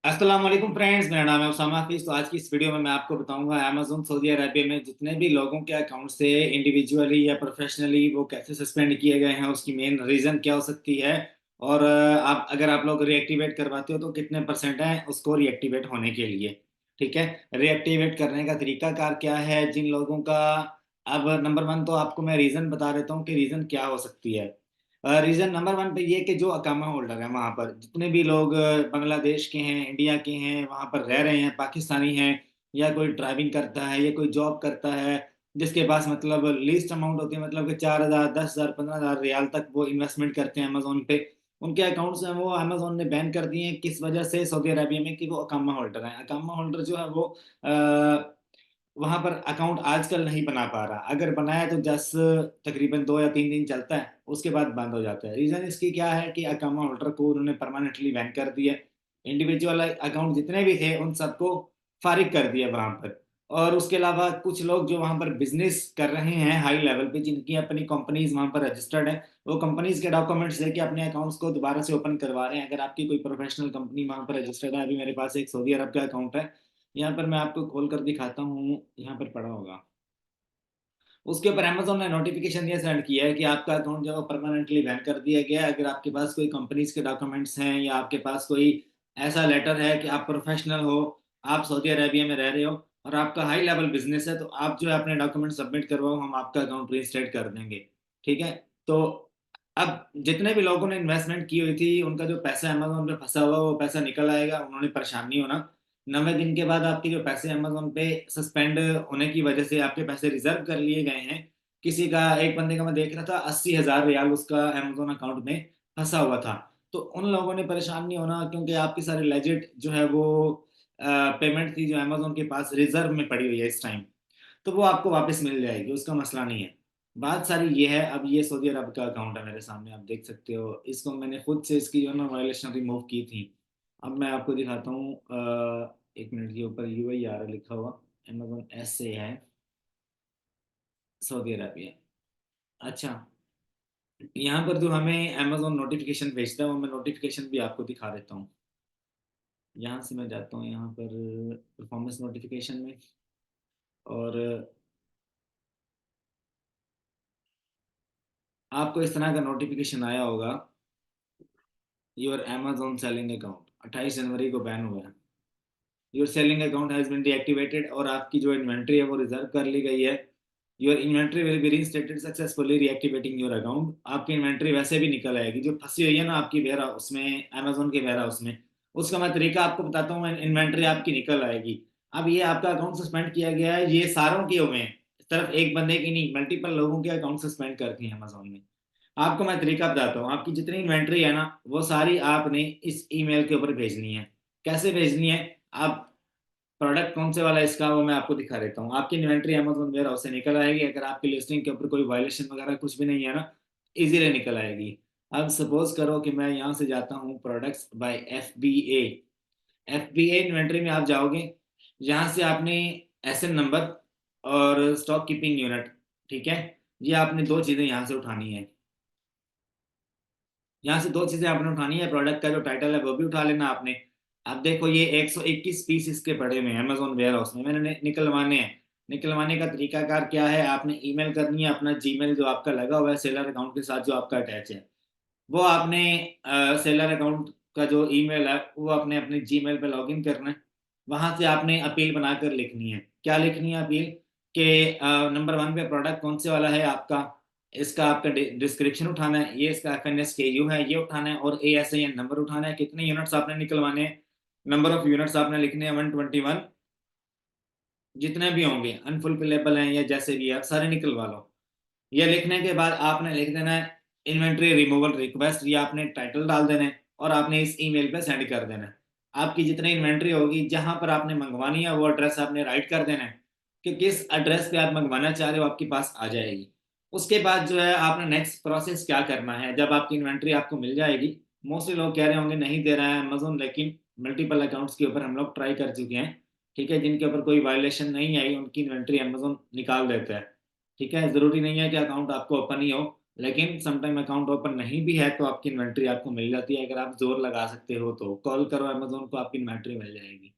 अस्सलाम वालेकुम फ्रेंड्स, मेरा नाम है उसामा हाफिज। तो आज की इस वीडियो में मैं आपको बताऊंगा अमेज़न सऊदी अरबिया में जितने भी लोगों के अकाउंट से इंडिविजुअली या प्रोफेशनली वो कैसे सस्पेंड किए गए हैं, उसकी मेन रीज़न क्या हो सकती है। और आप अगर आप लोग रीएक्टिवेट करवाते हो तो कितने परसेंट है उसको रीएक्टिवेट होने के लिए। ठीक है, रीएक्टिवेट करने का तरीकाकार क्या है जिन लोगों का। अब नंबर वन तो आपको मैं रीज़न बता देता हूँ कि रीज़न क्या हो सकती है। रीज़न नंबर वन पे ये कि जो अकामा होल्डर है वहाँ पर जितने भी लोग बांग्लादेश के हैं, इंडिया के हैं, वहाँ पर रह रहे हैं, पाकिस्तानी हैं, या कोई ड्राइविंग करता है या कोई जॉब करता है, जिसके पास मतलब लीस्ट अमाउंट होती है, मतलब कि 4,000, 10,000, 15,000 रियाल तक वो इन्वेस्टमेंट करते हैं अमेज़न पे। उनके अकाउंट्स हैं वो अमेज़न ने बैन कर दिए हैं। किस वजह से? सऊदी अरबिया में, कि वो अकामा होल्डर हैं। अकामा होल्डर जो है वो वहाँ पर अकाउंट आजकल नहीं बना पा रहा। अगर बनाया तो जस्ट तकरीबन 2 या 3 दिन चलता है, उसके बाद बंद हो जाता है। रीज़न इसकी क्या है कि अकामा होल्डर को उन्होंने परमानेंटली बैन कर दिया। इंडिविजुअल अकाउंट जितने भी थे उन सबको फ़ारिग कर दिया वहाँ पर। और उसके अलावा कुछ लोग जो वहाँ पर बिज़नेस कर रहे हैं हाई लेवल पे, जिनकी अपनी कंपनीज़ वहाँ पर रजिस्टर्ड है, वो कंपनीज़ के डॉक्यूमेंट्स लेके अपने अकाउंट्स को दोबारा से ओपन करवा रहे हैं। अगर आपकी कोई प्रोफ़ेशनल कंपनी वहाँ पर रजिस्टर्ड है, अभी मेरे पास एक सऊदी अरब का अकाउंट है, यहाँ पर मैं आपको खोल कर दिखाता हूँ, यहाँ पर पड़ा होगा। उसके ऊपर अमेज़न ने नोटिफ़िकेशन ये सेंड किया है कि आपका अकाउंट जो है वो परमानेंटली बैन कर दिया गया है। अगर आपके पास कोई कंपनीज़ के डॉक्यूमेंट्स हैं या आपके पास कोई ऐसा लेटर है कि आप प्रोफ़ेशनल हो, आप सऊदी अरेबिया में रह रहे हो और आपका हाई लेवल बिज़नेस है, तो आप जो है अपने डॉक्यूमेंट सबमिट करवाओ, हम आपका अकाउंट रीस्टार्ट कर देंगे। ठीक है? तो अब जितने भी लोगों ने इन्वेस्टमेंट की हुई थी, उनका जो पैसा अमेज़न पे फँसा हुआ है, वो पैसा निकल आएगा, उन्होंने परेशान नहीं होना। 90 दिन के बाद आपके जो पैसे अमेज़न पे सस्पेंड होने की वजह से आपके पैसे रिज़र्व कर लिए गए हैं। किसी का, एक बंदे का मैं देख रहा था, 80,000 रियाल उसका अमेज़न अकाउंट में फँसा हुआ था। तो उन लोगों ने परेशान नहीं होना, क्योंकि आपकी सारी लेजिट जो है वो पेमेंट थी जो अमेज़न के पास रिज़र्व में पड़ी हुई है इस टाइम। तो वो आपको वापस मिल जाएगी, उसका मसला नहीं है। बात सारी ये है, अब ये सऊदी अरब का अकाउंट है मेरे सामने, आप देख सकते हो। इसको मैंने खुद से इसकी जो है ना वायलेशन रिमूव की थी। अब मैं आपको दिखाता हूँ 1 मिनट, के ऊपर UAR लिखा हुआ, अमेज़न ऐसे है, सऊदी अरेबिया। अच्छा, यहाँ पर जो हमें अमेज़न नोटिफ़िकेशन भेजता है, वो मैं नोटिफ़िकेशन भी आपको दिखा देता हूँ। यहाँ से मैं जाता हूँ यहाँ पर परफॉर्मेंस नोटिफ़िकेशन में, और आपको इस तरह का नोटिफ़िकेशन आया होगा, योर अमेज़न सेलिंग अकाउंट 28 जनवरी को बैन हुआ है। Your selling account has been deactivated, और आपकी जो इन्वेंट्री है वो रिज़र्व कर ली गई है। Your inventory will be reinstated successfully reactivating your account. आपकी इन्वेंट्री वैसे भी निकल आएगी जो फँसी हुई है ना आपकी वेयर हाउस में, अमेज़न के वेयर हाउस में। उसका मैं तरीका आपको बताता हूँ, इन्वेंट्री आपकी निकल आएगी। अब ये आपका अकाउंट सस्पेंड किया गया है, ये सारों के हुए हैं, सिर्फ़ एक बंदे की नहीं, मल्टीपल लोगों के अकाउंट सस्पेंड कर दिए हैं अमेज़न ने। आपको मैं तरीका बताता हूँ, आपकी जितनी इन्वेंट्री है ना, वो सारी आपने इस ईमेल के ऊपर भेजनी है। कैसे भेजनी है? आप, प्रोडक्ट कौन से वाला है इसका, वो मैं आपको दिखा देता हूँ। आपकी इन्वेंट्री अमेज़न वेयरहाउस से निकल आएगी, अगर आपकी लिस्टिंग के ऊपर कोई वायलेशन वगैरह कुछ भी नहीं है ना, ईज़िली निकल आएगी। अब सपोज़ करो कि मैं यहाँ से जाता हूँ products by FBA। FBA inventory में आप जाओगे, यहाँ से आपने एसएन नंबर और स्टॉक कीपिंग यूनिट, ठीक है? ये आपने 2 चीज़ें यहाँ से उठानी है। यहाँ से 2 चीज़ें आपने उठानी है, प्रोडक्ट का जो टाइटल है वो भी उठा लेना आपने। अब देखो ये 121 पीस इसके पड़े हुए हैं अमेज़न वेयरहाउस में, मैंने निकलवाने हैं। निकलवाने का तरीकाकार क्या है? आपने ईमेल करनी है, अपना जीमेल जो आपका लगा हुआ है सेलर अकाउंट के साथ जो आपका अटैच है, वो आपने सेलर अकाउंट का जो ईमेल है वो आपने अपने जीमेल पे लॉगिन करना है। वहाँ से आपने अपील बनाकर लिखनी है। क्या लिखनी है अपील? कि नंबर 1 पे प्रोडक्ट कौन से वाला है आपका, इसका आपका डिस्क्रिप्शन उठाना है, ये इसका FNSKU है ये उठाना है, और ASIN नंबर उठाना है, कितने यूनिट्स आपने निकलवाने हैं, नंबर ऑफ यूनिट्स आपने लिखने हैं 121, जितने भी होंगे अनफुलफिलेबल हैं या जैसे भी है आप सारे निकलवा लो। ये लिखने के बाद आपने लिख देना है इन्वेंट्री रिमूवल रिक्वेस्ट, ये आपने टाइटल डाल देना है और आपने इस ईमेल पे सेंड कर देना है। आपकी जितनी इन्वेंट्री होगी, जहाँ पर आपने मंगवानी है वो एड्रेस आपने राइट कर देना है कि किस एड्रेस पे आप मंगवाना चाह रहे हो, आपके पास आ जाएगी। उसके बाद जो है आपने नेक्स्ट प्रोसेस क्या करना है, जब आपकी इन्वेंट्री आपको मिल जाएगी, मोस्टली लोग कह रहे होंगे नहीं दे रहा है अमेज़न, लेकिन मल्टीपल अकाउंट्स के ऊपर हम लोग ट्राई कर चुके हैं, ठीक है? जिनके ऊपर कोई वायलेशन नहीं आई, उनकी इन्वेंट्री अमेज़न निकाल देता है। ठीक है? ज़रूरी नहीं है कि अकाउंट आपको ओपन ही हो। लेकिन समटाइम अकाउंट ओपन नहीं भी है तो आपकी इन्वेंट्री आपको मिल जाती है, अगर आप जोर लगा सकते हो तो कॉल करो अमेजोन को, आपकी इन्वेंट्री मिल जाएगी।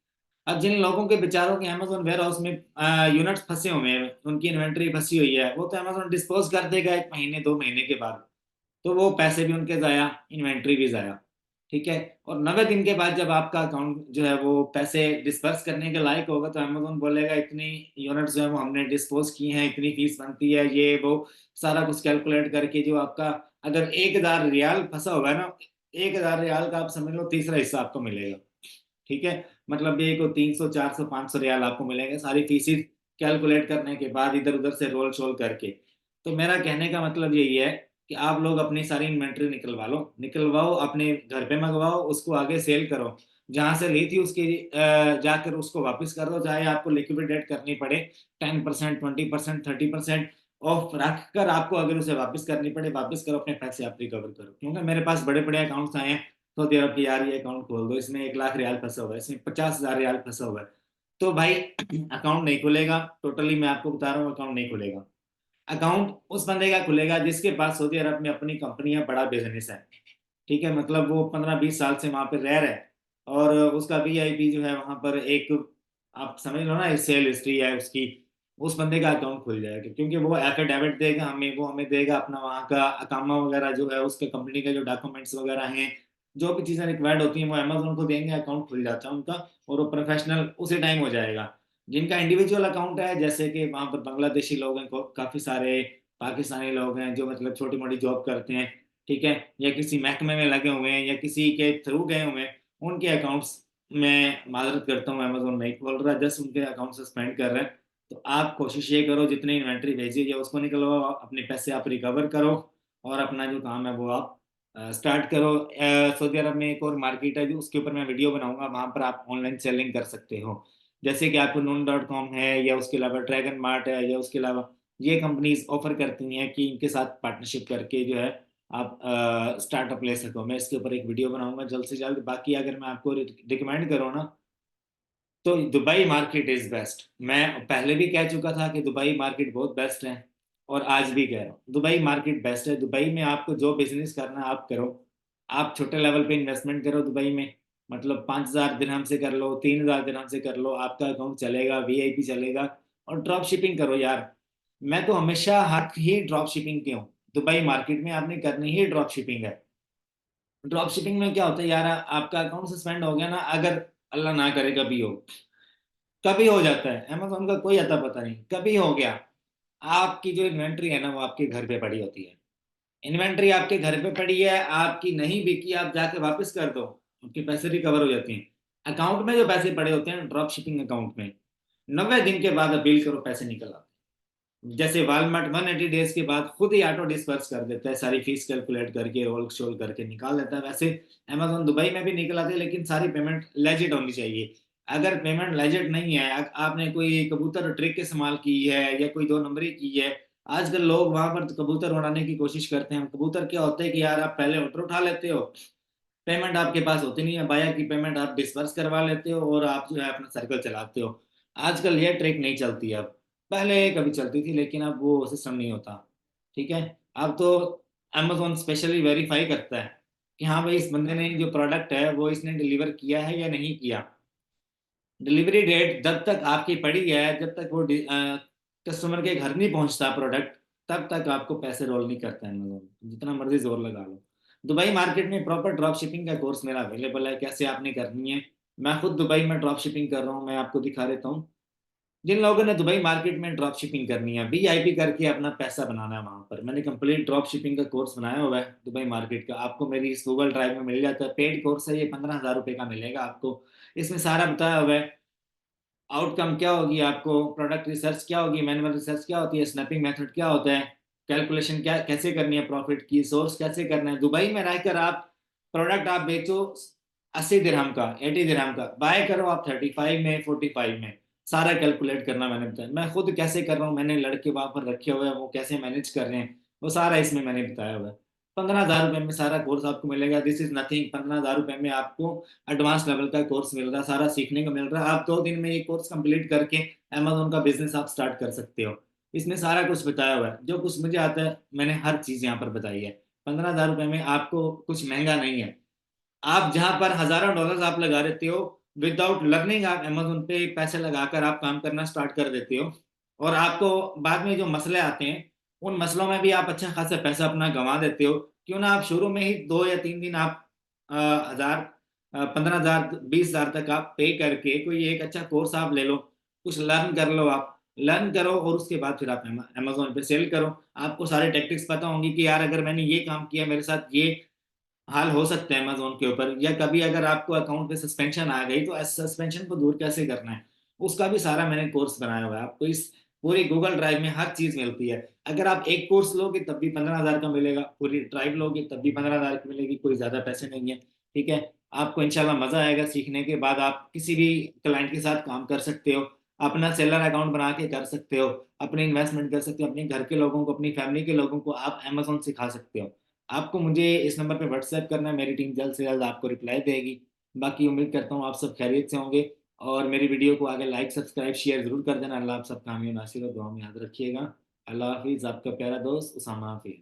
अब जिन लोगों के बेचारों के अमेजोन वेयर हाउस में यूनिट्स फंसे हुए हैं, उनकी इन्वेंट्री फंसी हुई है, वो तो अमेजोन डिस्पोज कर देगा 1 महीने 2 महीने के बाद, तो वो पैसे भी उनके जाया, इन्वेंट्री भी जाया। ठीक है। और 90 दिन के बाद जब आपका अकाउंट जो है वो पैसे डिस्पर्स करने के लायक होगा तो अमेजोन बोलेगा इतनी यूनिट जो है वो हमने डिस्पोज की हैं, इतनी फीस बनती है, ये वो सारा कुछ कैलकुलेट करके जो आपका, अगर 1,000 रियाल फंसा होगा ना, 1,000 रियाल का आप समझ लो तीसरा हिस्सा आपको मिलेगा। ठीक है। मतलब ये को 300 400 500 रियाल आपको मिलेंगे सारी फीसिस कैलकुलेट करने के बाद, इधर उधर से रोल शोल करके। तो मेरा कहने का मतलब यही है कि आप लोग अपनी सारी इन्वेंट्री निकलवा लो, निकलवाओ, अपने घर पे मंगवाओ, उसको आगे सेल करो, जहां से ली थी उसकी जाकर उसको वापस कर दो, चाहे आपको लिक्विडेट करनी पड़े 10% 20% 30% ऑफ रख कर, आपको अगर उसे वापस करनी पड़े वापस करो, अपने पैसे आप रिकवर करो। क्योंकि मेरे पास बड़े बड़े अकाउंट्स आए हैं सऊदी अरब की, यार ये अकाउंट खोल दो, इसमें 1 लाख रियाल फंसा हुआ है, इसमें 50,000 रियाल फंसा हुआ है, तो भाई अकाउंट नहीं खुलेगा। टोटली मैं आपको बता रहा हूँ, अकाउंट नहीं खुलेगा। अकाउंट उस बंदे का खुलेगा जिसके पास सऊदी अरब में अपनी कंपनी है, बड़ा बिजनेस है। ठीक है। मतलब वो 15-20 साल से वहां पर रह रहा है, और उसका वीआईपी जो है वहां पर एक, आप समझ लो ना, सेल हिस्ट्री है उसकी, उस बंदे का अकाउंट खुल जाएगा, क्योंकि वो एफिडेविट देगा हमें, वो हमें देगा अपना वहाँ का अकामा वगैरह जो है, उसके कंपनी के जो डॉक्यूमेंट्स वगैरह हैं, जो भी चीजें रिक्वायर्ड होती हैं वो अमेजोन को देंगे, अकाउंट खुल जाता है उनका, और वो प्रोफेशनल उसी टाइम हो जाएगा। जिनका इंडिविजुअल अकाउंट है, जैसे कि वहां पर बांग्लादेशी लोग हैं, काफी सारे पाकिस्तानी लोग हैं जो मतलब छोटी मोटी जॉब करते हैं, ठीक है, या किसी महकमे में लगे हुए हैं, या किसी के थ्रू गए हुए हैं, उनके अकाउंट्स में माजरत करता हूँ अमेजोन नहीं खोल रहा, जस्ट उनके अकाउंट सस्पेंड कर रहे हैं। तो आप कोशिश ये करो, जितनी इन्वेंट्री भेजी है उसको निकलवाओ, अपने पैसे आप रिकवर करो, और अपना जो काम है वो आप स्टार्ट करो। सऊदी अरब में एक और मार्केट है जो, उसके ऊपर मैं वीडियो बनाऊंगा, वहां पर आप ऑनलाइन सेलिंग कर सकते हो। जैसे कि आपको नून.com है, या उसके अलावा ड्रैगन मार्ट है, या उसके अलावा ये कंपनीज ऑफर करती हैं कि इनके साथ पार्टनरशिप करके जो है आप स्टार्टअप ले सको। मैं इसके ऊपर एक वीडियो बनाऊंगा जल्द से जल्द। बाकी अगर मैं आपको रिकमेंड करूँ ना, तो दुबई मार्केट इज बेस्ट। मैं पहले भी कह चुका था कि दुबई मार्केट बहुत बेस्ट है, और आज भी कह रहा हूँ दुबई मार्केट बेस्ट है। दुबई में आपको जो बिजनेस करना है आप करो, आप छोटे लेवल पे इन्वेस्टमेंट करो दुबई में, मतलब 5,000 दिरहम से कर लो, 3,000 दिरहम से कर लो, आपका अकाउंट चलेगा, वीआईपी चलेगा। और ड्रॉप शिपिंग करो यार, मैं तो हमेशा हक ही ड्रॉप शिपिंग के हूँ। दुबई मार्केट में आपने करनी ही ड्रॉप शिपिंग है। ड्रॉप शिपिंग में क्या होता है यार, आपका अकाउंट सस्पेंड हो गया ना, अगर अल्लाह ना करे कभी हो, कभी हो जाता है, अमेजोन का कोई अता पता नहीं, कभी हो गया, आपकी जो इन्वेंट्री है ना वो आपके घर पे पड़ी होती है। इन्वेंट्री आपके घर पे पड़ी है, आपकी नहीं बिकी, आप जाके वापस कर दो, आपके पैसे रिकवर हो जाते हैं। अकाउंट में जो पैसे पड़े होते हैं ड्रॉप शिपिंग अकाउंट में, 90 दिन के बाद अपील करो पैसे निकल आते हैं। जैसे वालमार्ट 180 डेज के बाद खुद ही ऑटो डिस्पर्स कर देता है, सारी फीस कैलकुलेट करके रोल शोल करके निकाल देता है। वैसे अमेजोन दुबई में भी निकल आते हैं, लेकिन सारी पेमेंट लेजिट होनी चाहिए। अगर पेमेंट लेजिट नहीं है, आपने कोई कबूतर ट्रिक इस्तेमाल की है, या कोई 2 नंबरी की है, आजकल लोग वहां पर कबूतर उड़ाने की कोशिश करते हैं। कबूतर क्या होता है कि यार आप पहले ऑर्डर उठा लेते हो, पेमेंट आपके पास होती नहीं है, बायर की पेमेंट आप डिस्पर्स करवा लेते हो, और आप जो है अपना सर्कल चलाते हो। आजकल ये ट्रिक नहीं चलती है अब, पहले कभी चलती थी लेकिन अब वो सिस्टम नहीं होता। ठीक है। अब तो अमेजोन स्पेशली वेरीफाई करता है कि हाँ भाई, इस बंदे ने जो प्रोडक्ट है वो इसने डिलीवर किया है या नहीं किया। डिलीवरी डेट जब तक आपकी पड़ी है, जब तक वो कस्टमर के घर नहीं पहुंचता प्रोडक्ट, तब तक आपको पैसे रोल नहीं करता है अमेजोन, जितना मर्जी जोर लगा लो। दुबई मार्केट में प्रॉपर ड्रॉप शिपिंग का कोर्स मेरा अवेलेबल है, कैसे आपने करनी है। मैं खुद दुबई में ड्रॉप शिपिंग कर रहा हूँ, मैं आपको दिखा देता हूँ। जिन लोगों ने दुबई मार्केट में ड्रॉप शिपिंग करनी है, वीआईपी करके अपना पैसा बनाना है, वहां पर मैंने कंप्लीट ड्रॉप शिपिंग का कोर्स बनाया हुआ है दुबई मार्केट का, आपको मेरी इस गूगल ड्राइव में मिल जाता है। पेड कोर्स है ये, 15,000 रुपये का मिलेगा आपको। इसमें सारा बताया हुआ है, आउटकम क्या होगी, आपको प्रोडक्ट रिसर्च क्या होगी, मैनुअल रिसर्च क्या होती है, स्नैपिंग मेथड क्या होता है, कैलकुलेशन क्या कैसे करनी है, प्रॉफिट की सोर्स कैसे करना है। दुबई में रहकर आप प्रोडक्ट आप बेचो 80 दिरहम का, 80 दिरहम का, बाय करो आप 35 में, 45 में, सारा कैलकुलेट करना मैंने बताया। मैं खुद कैसे कर रहा हूँ, मैंने लड़के वहां पर रखे हुए हैं वो कैसे मैनेज कर रहे हैं, वो सारा इसमें मैंने बताया हुआ है। 15,000 रुपये में सारा कोर्स आपको मिलेगा, दिस इज नथिंग। 15,000 रुपये में आपको एडवांस लेवल का कोर्स मिल रहा है, सारा सीखने को मिल रहा है। आप 2 दिन में ये कोर्स कंप्लीट करके अमेजोन का बिजनेस आप स्टार्ट कर सकते हो। इसमें सारा कुछ बताया हुआ है, जो कुछ मुझे आता है मैंने हर चीज़ यहाँ पर बताई है। 15,000 रुपये में आपको कुछ महंगा नहीं है। आप जहाँ पर हज़ारों डॉलर्स आप लगा देते हो, विदाउट लर्निंग आप अमेज़न पे पैसे लगाकर आप काम करना स्टार्ट कर देते हो, और आपको बाद में जो मसले आते हैं, उन मसलों में भी आप अच्छा खासा पैसा अपना गँवा देते हो। क्यों ना आप शुरू में ही 2 या 3 दिन आप 15,000 20,000 तक आप पे करके कोई एक अच्छा कोर्स आप ले लो, कुछ लर्न कर लो आप। लर्न करो और उसके बाद फिर आप अमेज़न पे सेल करो। आपको सारे टैक्टिक्स पता होंगी कि यार अगर मैंने ये काम किया, मेरे साथ ये हाल हो सकता है अमेज़न के ऊपर, या कभी अगर आपको अकाउंट पे सस्पेंशन आ गई तो सस्पेंशन को दूर कैसे करना है, उसका भी सारा मैंने कोर्स बनाया हुआ है। आपको इस पूरी गूगल ड्राइव में हर चीज़ मिलती है। अगर आप एक कोर्स लोगे तब भी 15,000 का मिलेगा, पूरी ड्राइव लोगे तब भी 15,000 की मिलेगी, कोई ज़्यादा पैसे नहीं है, ठीक है? आपको इंशाल्लाह मज़ा आएगा, सीखने के बाद आप किसी भी क्लाइंट के साथ काम कर सकते हो, अपना सेलर अकाउंट बना के कर सकते हो, अपनी इन्वेस्टमेंट कर सकते हो, अपने घर के लोगों को, अपनी फैमिली के लोगों को आप अमेज़न सिखा सकते हो। आपको मुझे इस नंबर पे व्हाट्सएप करना है, मेरी टीम जल्द से जल्द आपको रिप्लाई देगी। बाकी उम्मीद करता हूँ आप सब खैरियत से होंगे, और मेरी वीडियो को आगे लाइक, सब्सक्राइब, शेयर ज़रूर कर देना। अल्लाह आप सबका आमीन, नासिर और दुआ में याद रखिएगा। अल्लाह हाफ़िज़, आपका प्यारा दोस्त उसामा हाफ़िज़।